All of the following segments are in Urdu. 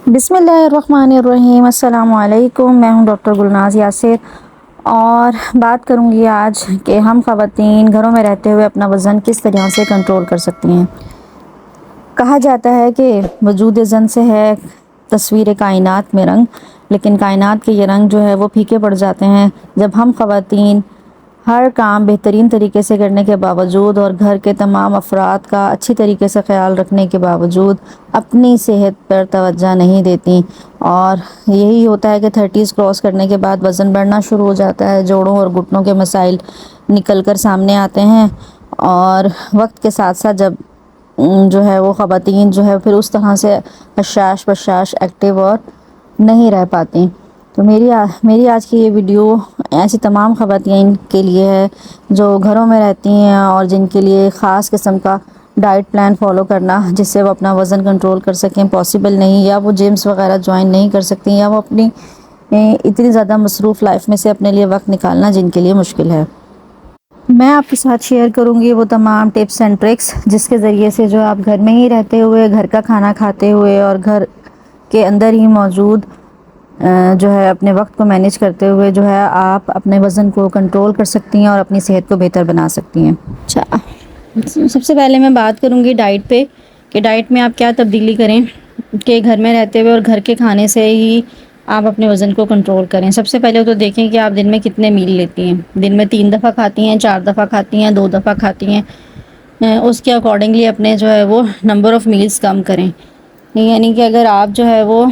بسم اللہ الرحمن الرحیم۔ السلام علیکم، میں ہوں ڈاکٹر گلناز یاسر اور بات کروں گی آج کہ ہم خواتین گھروں میں رہتے ہوئے اپنا وزن کس طرح سے کنٹرول کر سکتی ہیں۔ کہا جاتا ہے کہ وجود زن سے ہے تصویر کائنات میں رنگ، لیکن کائنات کے یہ رنگ جو ہے وہ پھیکے پڑ جاتے ہیں جب ہم خواتین ہر کام بہترین طریقے سے کرنے کے باوجود اور گھر کے تمام افراد کا اچھی طریقے سے خیال رکھنے کے باوجود اپنی صحت پر توجہ نہیں دیتی، اور یہی ہوتا ہے کہ 30 کراس کرنے کے بعد وزن بڑھنا شروع ہو جاتا ہے، جوڑوں اور گھٹنوں کے مسائل نکل کر سامنے آتے ہیں، اور وقت کے ساتھ ساتھ جب جو ہے وہ خواتین جو ہے پھر اس طرح سے حشاش بشاش ایکٹیو اور نہیں رہ پاتی۔ تو میری آج کی یہ ویڈیو ایسی تمام خواتین کے لیے ہے جو گھروں میں رہتی ہیں اور جن کے لیے خاص قسم کا ڈائٹ پلان فالو کرنا جس سے وہ اپنا وزن کنٹرول کر سکیں پاسبل نہیں، یا وہ جمس وغیرہ جوائن نہیں کر سکتی، یا وہ اپنی اتنی زیادہ مصروف لائف میں سے اپنے لیے وقت نکالنا جن کے لیے مشکل ہے۔ میں آپ کے ساتھ شیئر کروں گی وہ تمام ٹپس اینڈ ٹرکس جس کے ذریعے سے جو آپ گھر میں ہی رہتے ہوئے، گھر کا کھانا کھاتے ہوئے اور گھر کے اندر ہی موجود جو ہے اپنے وقت کو مینیج کرتے ہوئے جو ہے آپ اپنے وزن کو کنٹرول کر سکتی ہیں اور اپنی صحت کو بہتر بنا سکتی ہیں۔ اچھا، سب سے پہلے میں بات کروں گی ڈائٹ پہ کہ ڈائٹ میں آپ کیا تبدیلی کریں کہ گھر میں رہتے ہوئے اور گھر کے کھانے سے ہی آپ اپنے وزن کو کنٹرول کریں۔ سب سے پہلے تو دیکھیں کہ آپ دن میں کتنے میل لیتی ہیں۔ دن میں 3 دفعہ کھاتی ہیں، 4 دفعہ کھاتی ہیں، 2 دفعہ کھاتی ہیں، اس کے اکارڈنگلی اپنے جو ہے وہ نمبر آف میلز کم کریں۔ یعنی کہ اگر آپ جو ہے وہ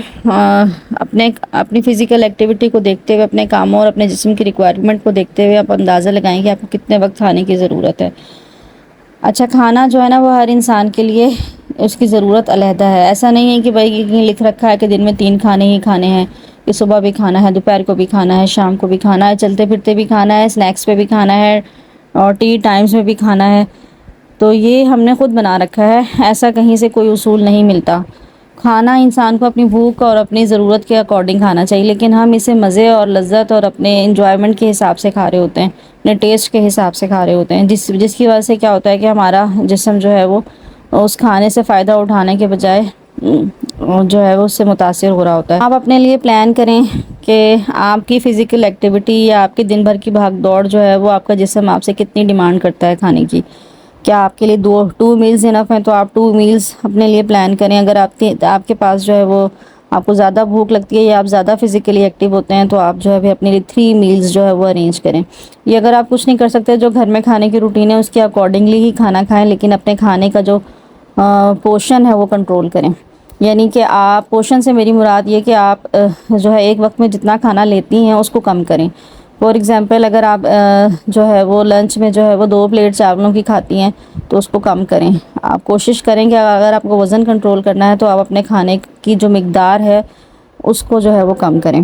اپنی فزیکل ایکٹیویٹی کو دیکھتے ہوئے، اپنے کاموں اور اپنے جسم کی ریکوائرمنٹ کو دیکھتے ہوئے آپ اندازہ لگائیں کہ آپ کو کتنے وقت کھانے کی ضرورت ہے۔ اچھا، کھانا جو ہے نا وہ ہر انسان کے لیے اس کی ضرورت علیحدہ ہے۔ ایسا نہیں ہے کہ بھائی یہ لکھ رکھا ہے کہ دن میں 3 کھانے ہی کھانے ہیں، کہ صبح بھی کھانا ہے، دوپہر کو بھی کھانا ہے، شام کو بھی کھانا ہے، چلتے پھرتے بھی کھانا ہے، اسنیکس پہ بھی کھانا ہے اور ٹی ٹائمز میں بھی کھانا ہے۔ تو یہ ہم نے خود بنا رکھا ہے، ایسا کہیں سے کوئی اصول نہیں ملتا۔ کھانا انسان کو اپنی بھوک اور اپنی ضرورت کے اکارڈنگ کھانا چاہیے، لیکن ہم اسے مزے اور لذت اور اپنے انجوائمنٹ کے حساب سے کھا رہے ہوتے ہیں، اپنے ٹیسٹ کے حساب سے کھا رہے ہوتے ہیں، جس کی وجہ سے کیا ہوتا ہے کہ ہمارا جسم جو ہے وہ اس کھانے سے فائدہ اٹھانے کے بجائے جو ہے وہ اس سے متاثر ہو رہا ہوتا ہے۔ آپ اپنے لیے پلان کریں کہ آپ کی فزیکل ایکٹیویٹی یا آپ کے دن بھر کی بھاگ دوڑ جو ہے وہ آپ کا جسم آپ سے کتنی ڈیمانڈ کرتا ہے کھانے کی۔ کیا آپ کے لیے 2 میلز انف ہیں تو آپ 2 میلز اپنے لیے پلان کریں۔ اگر آپ کے پاس جو ہے وہ آپ کو زیادہ بھوک لگتی ہے یا آپ زیادہ فزیکلی ایکٹیو ہوتے ہیں تو آپ جو ہے اپنے لیے 3 میلز جو ہے وہ ارینج کریں۔ یہ اگر آپ کچھ نہیں کر سکتے، جو گھر میں کھانے کی روٹین ہے اس کے اکارڈنگلی ہی کھانا کھائیں، لیکن اپنے کھانے کا جو پورشن ہے وہ کنٹرول کریں۔ یعنی کہ آپ پورشن سے میری مراد یہ کہ آپ جو ہے ایک وقت میں جتنا کھانا لیتی ہیں اس کو کم کریں۔ فار ایگزامپل اگر آپ جو ہے وہ لنچ میں جو ہے وہ 2 پلیٹ چاولوں کی کھاتی ہیں تو اس کو کم کریں۔ آپ کوشش کریں کہ اگر آپ کو وزن کنٹرول کرنا ہے تو آپ اپنے کھانے کی جو مقدار ہے اس کو جو ہے وہ کم کریں۔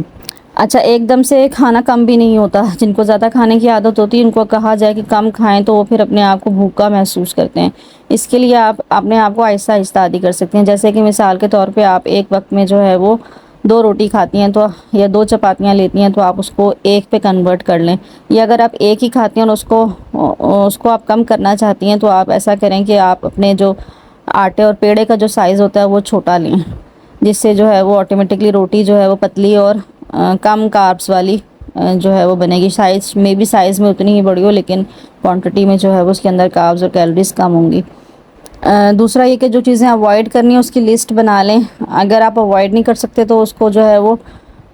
اچھا، ایک دم سے کھانا کم بھی نہیں ہوتا۔ جن کو زیادہ کھانے کی عادت ہوتی ہے ان کو کہا جائے کہ کم کھائیں تو وہ پھر اپنے آپ کو بھوکا محسوس کرتے ہیں۔ اس کے لیے آپ اپنے آپ کو آہستہ آہستہ عادی کر سکتے ہیں، جیسے کہ مثال کے طور پہ آپ ایک وقت میں جو ہے وہ 2 روٹی کھاتی ہیں تو یا 2 چپاتیاں لیتی ہیں تو آپ اس کو 1 پہ کنورٹ کر لیں، یا اگر آپ 1 ہی کھاتی ہیں اور اس کو آپ کم کرنا چاہتی ہیں تو آپ ایسا کریں کہ آپ اپنے جو آٹے اور پیڑے کا جو سائز ہوتا ہے وہ چھوٹا لیں، جس سے جو ہے وہ آٹومیٹکلی روٹی جو ہے وہ پتلی اور کم کاربس والی جو ہے وہ بنے گی۔ سائز میں اتنی ہی بڑی ہو لیکن کوانٹٹی میں جو ہے وہ اس کے اندر کاربس اور کیلوریز کم ہوں گی۔ دوسرا یہ کہ جو چیزیں اوائڈ کرنی ہیں اس کی لسٹ بنا لیں۔ اگر آپ اوائڈ نہیں کر سکتے تو اس کو جو ہے وہ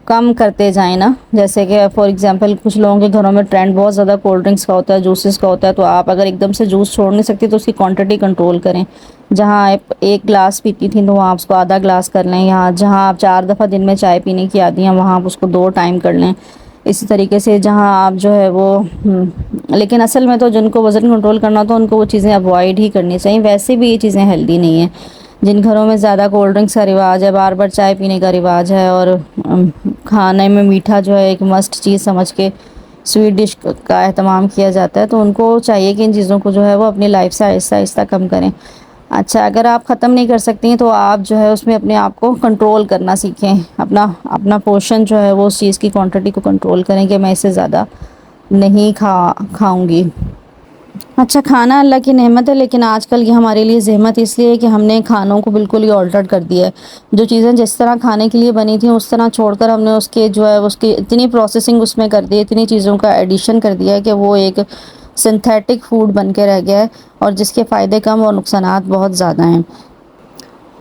کم کرتے جائیں نا، جیسے کہ فار ایگزامپل کچھ لوگوں کے گھروں میں ٹرینڈ بہت زیادہ کولڈ ڈرنکس کا ہوتا ہے، جوسز کا ہوتا ہے، تو آپ اگر ایک دم سے جوس چھوڑ نہیں سکتی تو اس کی کوانٹٹی کنٹرول کریں۔ جہاں آپ 1 گلاس پیتی تھیں تو وہاں آپ اس کو آدھا گلاس کر لیں، جہاں آپ 4 دفعہ دن میں چائے پینے کی عادی ہیں وہاں آپ اس کو 2 ٹائم کر لیں۔ اسی طریقے سے جہاں آپ جو ہے وہ لیکن اصل میں تو جن کو وزن کنٹرول کرنا تو ان کو وہ چیزیں اوائڈ ہی کرنی چاہیے۔ ویسے بھی یہ چیزیں ہیلدی نہیں ہیں۔ جن گھروں میں زیادہ کولڈ ڈرنکس کا رواج ہے، بار بار چائے پینے کا رواج ہے اور کھانے میں میٹھا جو ہے ایک مسٹ چیز سمجھ کے سویٹ ڈش کا اہتمام کیا جاتا ہے، تو ان کو چاہیے کہ ان چیزوں کو جو ہے وہ اپنی لائف سے آہستہ آہستہ کم کریں۔ اچھا، اگر آپ ختم نہیں کر سکتی ہیں تو آپ جو ہے اس میں اپنے آپ کو کنٹرول کرنا سیکھیں، اپنا پورشن جو ہے وہ اس چیز کی کوانٹٹی کو کنٹرول کریں کہ میں اس سے زیادہ نہیں کھاؤں گی۔ اچھا، کھانا اللہ کی نعمت ہے، لیکن آج کل یہ ہمارے لیے زحمت اس لیے ہے کہ ہم نے کھانوں کو بالکل ہی آلٹر کر دیا ہے۔ جو چیزیں جس طرح کھانے کے لیے بنی تھیں اس طرح چھوڑ کر ہم نے اس کے جو ہے اس کی اتنی پروسیسنگ اس میں کر دی ہے، اتنی چیزوں کا ایڈیشن کر دیا ہے کہ وہ ایک سنتھیٹک فوڈ بن کے رہ گیا ہے، اور جس کے فائدے کم اور نقصانات بہت زیادہ ہیں۔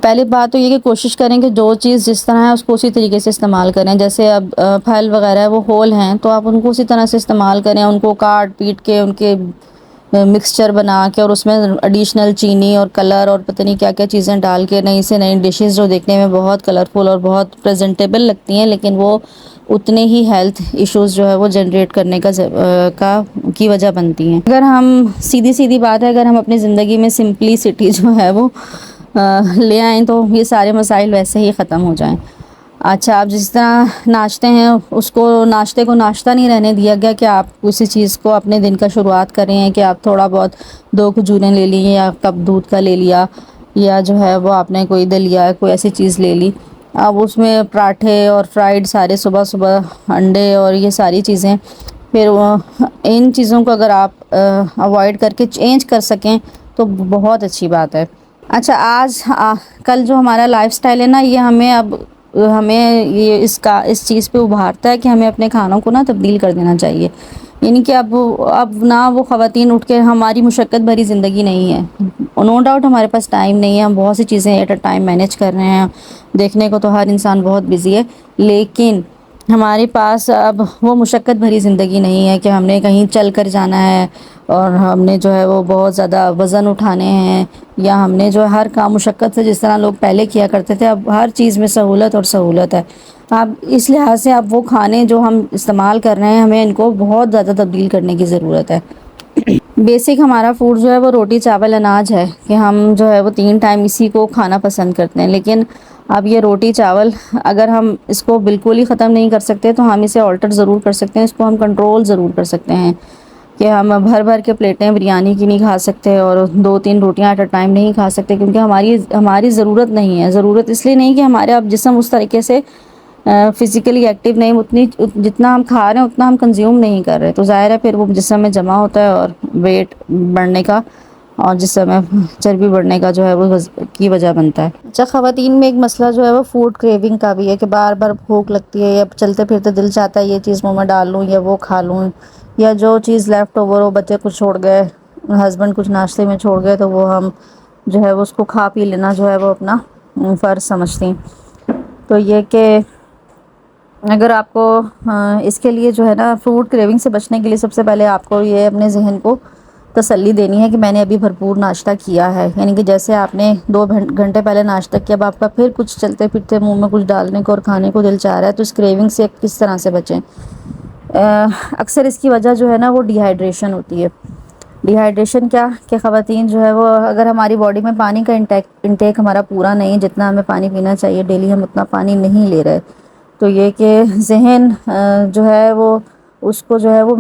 پہلی بات تو یہ کہ کوشش کریں کہ جو چیز جس طرح ہے اس کو اسی طریقے سے استعمال کریں۔ جیسے اب پھل وغیرہ ہے وہ ہول ہیں تو آپ ان کو اسی طرح سے استعمال کریں، ان کو کاٹ پیٹ کے ان کے مکسچر بنا کے اور اس میں ایڈیشنل چینی اور کلر اور پتہ نہیں کیا کیا چیزیں ڈال کے نئی سے نئی ڈشز جو دیکھنے میں بہت کلرفل اور بہت پریزنٹیبل لگتی ہیں، لیکن وہ اتنے ہی ہیلتھ ایشوز جو ہے وہ جنریٹ کرنے کی وجہ بنتی ہیں۔ اگر ہم سیدھی سیدھی بات ہے، اگر ہم اپنی زندگی میں سمپلیسٹی جو ہے وہ لے آئیں تو یہ سارے مسائل ویسے ہی ختم ہو جائیں۔ اچھا، آپ جس طرح ناشتے ہیں اس کو ناشتے کو ناشتہ نہیں رہنے دیا گیا کہ آپ اسی چیز کو اپنے دن کا شروعات کر رہے ہیں کہ آپ تھوڑا بہت 2 کھجوریں لے لی یا کپ دودھ کا لے لیا، یا جو ہے وہ آپ نے کوئی دلیا کوئی ایسی چیز لے لی۔ اب اس میں پراٹھے اور فرائیڈ سارے صبح صبح انڈے اور یہ ساری چیزیں، پھر ان چیزوں کو اگر آپ اوائڈ کر کے چینج کر سکیں تو بہت اچھی بات ہے۔ اچھا، کل جو ہمارا لائف سٹائل ہے نا، یہ ہمیں یہ اس چیز پہ ابھارتا ہے کہ ہمیں اپنے کھانوں کو نا تبدیل کر دینا چاہیے۔ یعنی کہ اب نہ وہ خواتین اٹھ کے، ہماری مشقت بھری زندگی نہیں ہے، نو ڈاؤٹ ہمارے پاس ٹائم نہیں ہے، ہم بہت سی چیزیں ایٹ اے ٹائم مینیج کر رہے ہیں، دیکھنے کو تو ہر انسان بہت بزی ہے، لیکن ہمارے پاس اب وہ مشقت بھری زندگی نہیں ہے کہ ہم نے کہیں چل کر جانا ہے اور ہم نے جو ہے وہ بہت زیادہ وزن اٹھانے ہیں، یا ہم نے جو ہر کام مشقت سے جس طرح لوگ پہلے کیا کرتے تھے، اب ہر چیز میں سہولت اور سہولت ہے۔ اب اس لحاظ سے اب وہ کھانے جو ہم استعمال کر رہے ہیں ہمیں ان کو بہت زیادہ تبدیل کرنے کی ضرورت ہے۔ بیسک ہمارا فوڈ جو ہے وہ روٹی چاول اناج ہے کہ ہم جو ہے وہ 3 ٹائم اسی کو کھانا پسند کرتے ہیں، لیکن اب یہ روٹی چاول اگر ہم اس کو بالکل ہی ختم نہیں کر سکتے تو ہم اسے آلٹر ضرور کر سکتے ہیں، اس کو ہم کنٹرول ضرور کر سکتے ہیں کہ ہم بھر بھر کے پلیٹیں بریانی کی نہیں کھا سکتے اور 2-3 روٹیاں ایٹ اے ٹائم نہیں کھا سکتے، کیونکہ ہماری ضرورت نہیں ہے۔ ضرورت اس لیے نہیں کہ ہمارے اب جسم اس طریقے سے فزیکلی ایکٹیو نہیں، جتنا ہم کھا رہے ہیں اتنا ہم کنزیوم نہیں کر رہے، تو ظاہر ہے پھر وہ جسم میں جمع ہوتا ہے اور ویٹ بڑھنے کا اور جسم میں چربی بڑھنے کا جو ہے وہ کی وجہ بنتا ہے۔ اچھا، خواتین میں ایک مسئلہ جو ہے وہ فوڈ کریونگ کا بھی ہے کہ بار بار بھوک لگتی ہے، یا چلتے پھرتے دل چاہتا ہے یہ چیز منہ میں ڈال لوں یا وہ کھا لوں، یا جو چیز لیفٹ اوور ہو، بچے کچھ چھوڑ گئے، ہسبینڈ کچھ ناشتے میں چھوڑ گئے، تو وہ ہم جو ہے وہ اس کو کھا پی لینا جو ہے وہ اپنا فرض سمجھتی ہیں۔ تو یہ کہ اگر آپ کو اس کے لیے جو ہے نا فوڈ کریونگ سے بچنے کے لیے سب سے پہلے آپ کو یہ اپنے ذہن کو تسلی دینی ہے کہ میں نے ابھی بھرپور ناشتہ کیا ہے، یعنی کہ جیسے آپ نے 2 گھنٹے پہلے ناشتہ کیا، اب آپ کا پھر کچھ چلتے پھرتے منہ میں کچھ ڈالنے کو اور کھانے کو دل چاہ رہا ہے، تو اس کریونگ سے کس طرح سے بچیں۔ اکثر اس کی وجہ جو ہے نا وہ ڈی ہائیڈریشن ہوتی ہے۔ ڈی ہائیڈریشن کیا کہ خواتین جو ہے وہ اگر ہماری باڈی میں پانی کا انٹیک ہمارا پورا نہیں، جتنا ہمیں پانی پینا چاہیے ڈیلی ہم اتنا پانی نہیں لے رہے، تو یہ کہ ذہن جو ہے وہ اس کو جو ہے وہ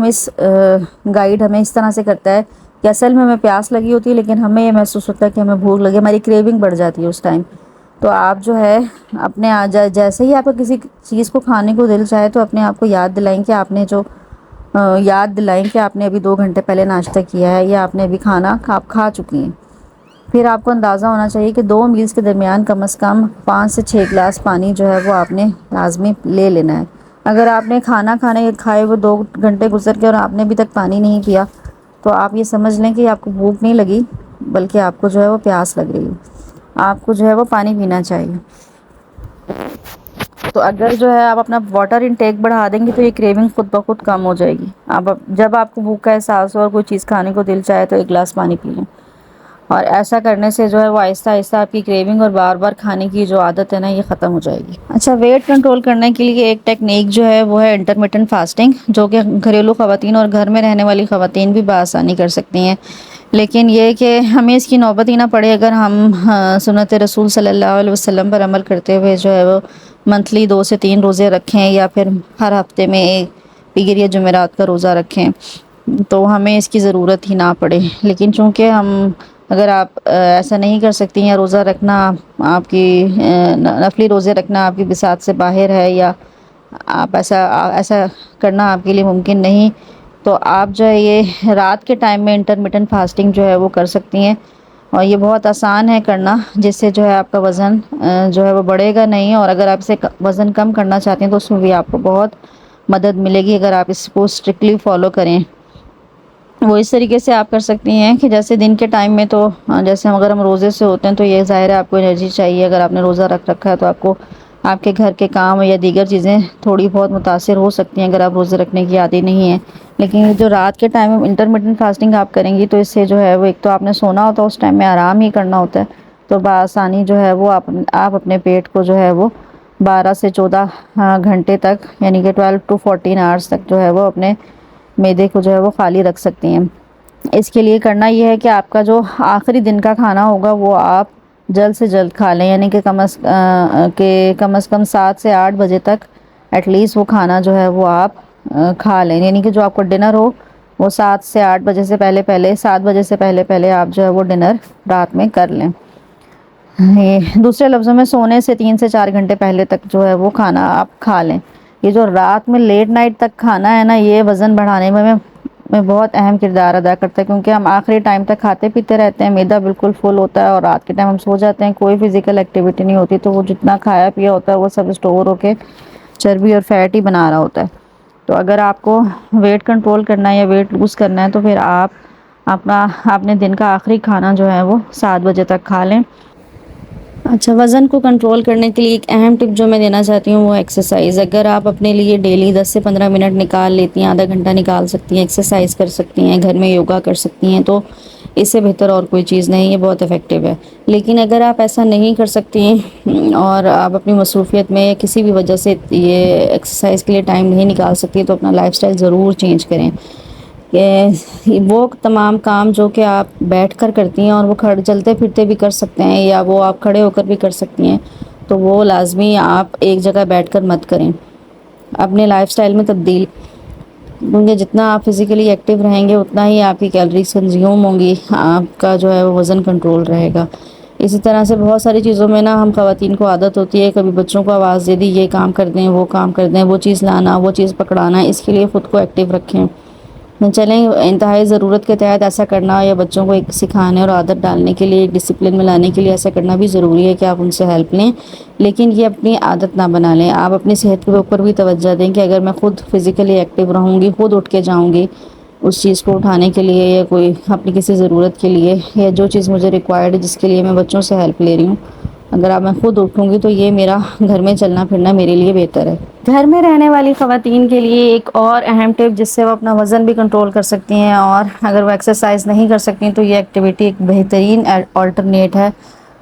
گائیڈ ہمیں اس طرح سے کرتا ہے کہ اصل میں ہمیں پیاس لگی ہوتی ہے، لیکن ہمیں یہ محسوس ہوتا ہے کہ ہمیں بھوک لگی، ہماری کریونگ بڑھ جاتی ہے اس ٹائم۔ تو آپ جو ہے اپنے جیسے ہی آپ کو کسی چیز کو کھانے کو دل چاہے تو اپنے آپ کو یاد دلائیں کہ آپ نے ابھی 2 گھنٹے پہلے ناشتہ کیا ہے، یا آپ نے ابھی کھانا آپ کھا چکی ہیں۔ پھر آپ کو اندازہ ہونا چاہیے کہ 2 میلز کے درمیان کم از کم 5 سے 6 گلاس پانی جو ہے وہ آپ نے لازمی لے لینا ہے۔ اگر آپ نے کھانا کھائے وہ 2 گھنٹے گزر کے اور آپ نے ابھی تک پانی نہیں پیا، تو آپ یہ سمجھ لیں کہ آپ کو بھوک نہیں لگی بلکہ آپ کو جو ہے وہ پیاس لگ رہی ہے، آپ کو جو ہے وہ پانی پینا چاہیے۔ تو اگر جو ہے آپ اپنا واٹر انٹیک بڑھا دیں گے تو یہ کریونگ خود بخود کم ہو جائے گی۔ جب آپ کو بھوک کا احساس ہو اور کوئی چیز کھانے کو دل چاہے تو 1 گلاس پانی پی لیں، اور ایسا کرنے سے جو ہے وہ آہستہ آہستہ آپ کی کریونگ اور بار بار کھانے کی جو عادت ہے نا یہ ختم ہو جائے گی۔ اچھا، ویٹ کنٹرول کرنے کے لیے ایک ٹیکنیک جو ہے وہ ہے انٹرمیٹنٹ فاسٹنگ، جو کہ گھریلو خواتین اور گھر میں رہنے والی خواتین بھی بآسانی کر سکتی ہیں، لیکن یہ کہ ہمیں اس کی نوبت ہی نہ پڑے اگر ہم سنت رسول صلی اللہ علیہ وسلم پر عمل کرتے ہوئے جو ہے وہ منتھلی 2 سے 3 روزے رکھیں، یا پھر ہر ہفتے میں ایک پیر یا جمعرات کا روزہ رکھیں، تو ہمیں اس کی ضرورت ہی نہ پڑے۔ لیکن چونکہ اگر آپ ایسا نہیں کر سکتی ہیں، روزہ رکھنا آپ کی نفلی روزے رکھنا آپ کی بساط سے باہر ہے، یا آپ ایسا کرنا آپ کے لیے ممکن نہیں، تو آپ جو ہے یہ رات کے ٹائم میں انٹرمیٹنٹ فاسٹنگ جو ہے وہ کر سکتی ہیں، اور یہ بہت آسان ہے کرنا، جس سے جو ہے آپ کا وزن جو ہے وہ بڑھے گا نہیں، اور اگر آپ اسے وزن کم کرنا چاہتے ہیں تو اس میں بھی آپ کو بہت مدد ملے گی اگر آپ اس کو اسٹرکٹلی فالو کریں۔ وہ اس طریقے سے آپ کر سکتی ہیں کہ جیسے دن کے ٹائم میں تو جیسے اگر ہم روزے سے ہوتے ہیں تو یہ ظاہر ہے آپ کو انرجی چاہیے، اگر آپ نے روزہ رکھ رکھا ہے تو آپ کو آپ کے گھر کے کام یا دیگر چیزیں تھوڑی بہت متاثر ہو سکتی ہیں اگر آپ روزے رکھنے کی عادی نہیں ہیں، لیکن جو رات کے ٹائم میں انٹرمیٹنٹ فاسٹنگ آپ کریں گی تو اس سے جو ہے وہ ایک تو آپ نے سونا ہوتا ہے، اس ٹائم میں آرام ہی کرنا ہوتا ہے، تو بآسانی جو ہے وہ آپ اپنے پیٹ کو جو ہے وہ 12 سے 14 گھنٹے تک، یعنی کہ 12 to 14 hours تک جو ہے وہ اپنے معدے کو جو ہے وہ خالی رکھ سکتی ہیں۔ اس کے لیے کرنا یہ ہے کہ آپ کا جو آخری دن کا کھانا ہوگا وہ آپ جلد سے جلد کھا لیں، یعنی کہ کم از کم 7 سے 8 بجے تک ایٹ لیسٹ وہ کھانا جو ہے وہ آپ کھا لیں، یعنی کہ جو آپ کو ڈنر ہو وہ 7 سے 8 بجے سے پہلے 7 بجے سے پہلے آپ جو ہے وہ ڈنر رات میں کر لیں۔ یہ دوسرے لفظوں میں سونے سے 3 سے 4 گھنٹے پہلے تک جو ہے وہ کھانا آپ کھا لیں۔ یہ جو رات میں لیٹ نائٹ تک کھانا ہے نا، یہ وزن بڑھانے میں بہت اہم کردار ادا کرتا ہے، کیونکہ ہم آخری ٹائم تک کھاتے پیتے رہتے ہیں، معدہ بالکل فل ہوتا ہے اور رات کے ٹائم ہم سو جاتے ہیں، کوئی فزیکل ایکٹیویٹی نہیں ہوتی، تو وہ جتنا کھایا پیا ہوتا ہے وہ سب اسٹور ہو کے چربی اور فیٹ ہی بنا رہا ہوتا ہے۔ تو اگر آپ کو ویٹ کنٹرول کرنا ہے یا ویٹ لوز کرنا ہے تو پھر اپنے دن کا آخری کھانا جو ہے وہ 7 بجے تک کھا لیں۔ اچھا، وزن کو کنٹرول کرنے کے لیے ایک اہم ٹپ جو میں دینا چاہتی ہوں وہ ایکسرسائز۔ اگر آپ اپنے لیے ڈیلی 10 سے 15 منٹ نکال لیتی ہیں، آدھا گھنٹہ نکال سکتی ہیں، ایکسرسائز کر سکتی ہیں، گھر میں یوگا کر سکتی ہیں، تو اس سے بہتر اور کوئی چیز نہیں، یہ بہت افیکٹو ہے۔ لیکن اگر آپ ایسا نہیں کر سکتی ہیں اور آپ اپنی مصروفیت میں کسی بھی وجہ سے یہ ایکسرسائز کے لیے ٹائم نہیں نکال سکتی، تو اپنا لائف سٹائل ضرور چینج کریں، کہ وہ تمام کام جو کہ آپ بیٹھ کر کرتی ہیں اور وہ چلتے پھرتے بھی کر سکتے ہیں یا وہ آپ کھڑے ہو کر بھی کر سکتی ہیں، تو وہ لازمی آپ ایک جگہ بیٹھ کر مت کریں، اپنے لائف سٹائل میں تبدیل، کیونکہ جتنا آپ فزیکلی ایکٹیو رہیں گے اتنا ہی آپ کی کیلریز کنزیوم ہوں گی، آپ کا جو ہے وہ وزن کنٹرول رہے گا۔ اسی طرح سے بہت ساری چیزوں میں نا ہم خواتین کو عادت ہوتی ہے، کبھی بچوں کو آواز دے دی یہ کام کر دیں، وہ کام کر دیں، وہ چیز لانا، وہ چیز پکڑانا، اس کے لیے خود کو ایکٹیو رکھیں، چلیں انتہائی ضرورت کے تحت ایسا کرنا، یا بچوں کو ایک سکھانے اور عادت ڈالنے کے لیے، ایک ڈسپلن میں لانے کے لیے ایسا کرنا بھی ضروری ہے کہ آپ ان سے ہیلپ لیں، لیکن یہ اپنی عادت نہ بنا لیں۔ آپ اپنی صحت کے اوپر بھی توجہ دیں کہ اگر میں خود فزیکلی ایکٹیو رہوں گی، خود اٹھ کے جاؤں گی اس چیز کو اٹھانے کے لیے، یا کوئی اپنی کسی ضرورت کے لیے، یا جو چیز مجھے ریکوائرڈ ہے جس کے لیے میں بچوں سے ہیلپ لے رہی ہوں، اگر آپ میں خود اٹھوں گی تو یہ میرا گھر میں چلنا پھرنا میرے لیے بہتر ہے۔ گھر میں رہنے والی خواتین کے لیے ایک اور اہم ٹپ جس سے وہ اپنا وزن بھی کنٹرول کر سکتی ہیں، اور اگر وہ ایکسرسائز نہیں کر سکتی تو یہ ایکٹیویٹی ایک بہترین آلٹرنیٹ ہے،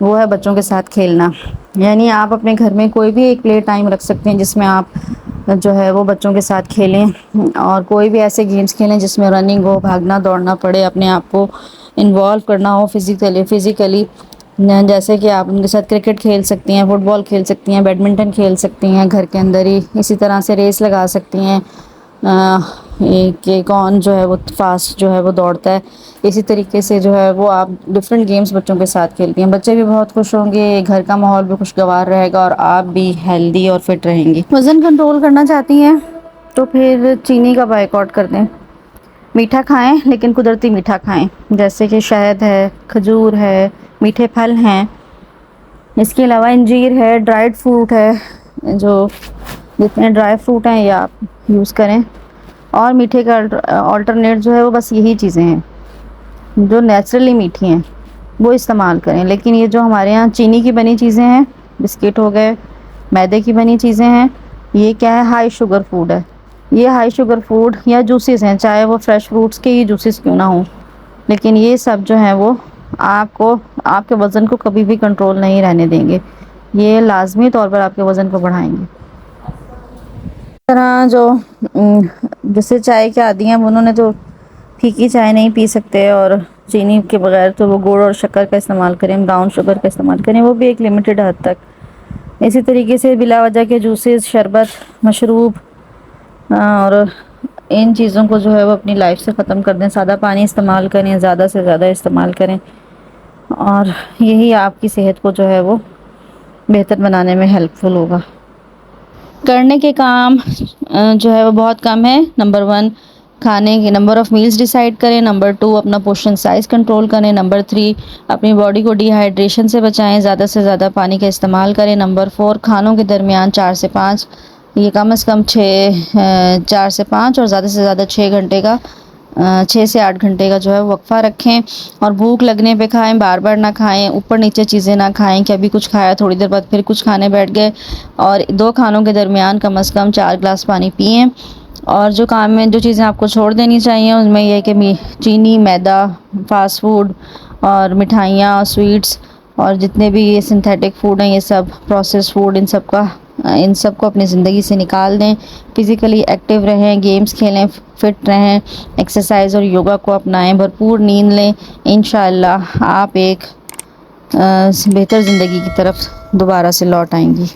وہ ہے بچوں کے ساتھ کھیلنا۔ یعنی آپ اپنے گھر میں کوئی بھی ایک پلے ٹائم رکھ سکتے ہیں جس میں آپ جو ہے وہ بچوں کے ساتھ کھیلیں، اور کوئی بھی ایسے گیمز کھیلیں جس میں رننگ ہو، بھاگنا دوڑنا پڑے، اپنے آپ کو انوالو کرنا ہو فزیکلی، جیسے کہ آپ ان کے ساتھ کرکٹ کھیل سکتی ہیں، فٹ بال کھیل سکتی ہیں، بیڈمنٹن کھیل سکتی ہیں گھر کے اندر ہی، اسی طرح سے ریس لگا سکتی ہیں کہ کون جو ہے وہ فاسٹ جو ہے وہ دوڑتا ہے، اسی طریقے سے جو ہے وہ آپ ڈفرینٹ گیمز بچوں کے ساتھ کھیلتی ہیں، بچے بھی بہت خوش ہوں گے، گھر کا ماحول بھی خوشگوار رہے گا، اور آپ بھی ہیلدی اور فٹ رہیں گی۔ وزن کنٹرول کرنا چاہتی ہیں تو پھر چینی کا بائیکاٹ کر دیں، میٹھا کھائیں لیکن قدرتی میٹھا کھائیں، جیسے کہ شہد ہے، کھجور ہے، میٹھے پھل ہیں، اس کے علاوہ انجیر ہے، ڈرائیڈ فروٹ ہے، جو جتنے ڈرائی فروٹ ہیں یہ آپ یوز کریں، اور میٹھے کا آلٹرنیٹ جو ہے وہ بس یہی چیزیں ہیں جو نیچرلی میٹھی ہیں وہ استعمال کریں، لیکن یہ جو ہمارے ہاں چینی کی بنی چیزیں ہیں، بسکٹ ہو گئے، میدے کی بنی چیزیں ہیں، یہ کیا ہے، ہائی شوگر فوڈ ہے، یہ ہائی شوگر فوڈ یا جوسز ہیں، چاہے وہ فریش فروٹس کے ہی جوسز کیوں نہ ہوں، لیکن یہ سب جو ہیں وہ آپ کے وزن کو کبھی بھی کنٹرول نہیں رہنے دیں گے، یہ لازمی طور پر آپ کے وزن کو بڑھائیں گے۔ اس طرح جو جیسے چائے کے عادی ہیں انہوں نے تو پھیکی چائے نہیں پی سکتے، اور چینی کے بغیر تو وہ گڑ اور شکر کا استعمال کریں، براؤن شوگر کا استعمال کریں، وہ بھی ایک لمیٹڈ حد تک۔ اسی طریقے سے بلا وجہ کے جوسز، شربت، مشروب اور ان چیزوں کو جو ہے وہ اپنی لائف سے ختم کر دیں، سادہ پانی استعمال کریں، زیادہ سے زیادہ استعمال کریں، اور یہی آپ کی صحت کو جو ہے وہ بہتر بنانے میں ہیلپ فل ہوگا۔ کرنے کے کام جو ہے وہ بہت کم ہے۔ نمبر 1، کھانے کے نمبر آف میلز ڈیسائیڈ کریں. نمبر 2 اپنا پورشن سائز کنٹرول کریں. نمبر 3 اپنی باڈی کو ڈی ہائیڈریشن سے بچائیں, زیادہ سے زیادہ پانی کا استعمال کریں. نمبر 4 کھانوں کے درمیان 4 سے 5 یہ کم از کم 4 سے 5 اور زیادہ سے زیادہ 6 گھنٹے کا 6 سے 8 گھنٹے کا جو ہے وقفہ رکھیں. اور بھوک لگنے پہ کھائیں, بار بار نہ کھائیں, اوپر نیچے چیزیں نہ کھائیں کہ ابھی کچھ کھایا تھوڑی دیر بعد پھر کچھ کھانے بیٹھ گئے. اور 2 کھانوں کے درمیان کم از کم 4 گلاس پانی پئیں. اور جو چیزیں آپ کو چھوڑ دینی چاہیے ان میں یہ ہے کہ چینی, میدا, فاسٹ فوڈ اور مٹھائیاں, سویٹس اور جتنے بھی یہ سنتھیٹک فوڈ ہیں, یہ سب پروسیس فوڈ, ان سب کو اپنی زندگی سے نکال دیں. فزیکلی ایکٹیو رہیں, گیمز کھیلیں, فٹ رہیں, ایکسرسائز اور یوگا کو اپنائیں, بھرپور نیند لیں. انشاءاللہ آپ ایک بہتر زندگی کی طرف دوبارہ سے لوٹ آئیں گی.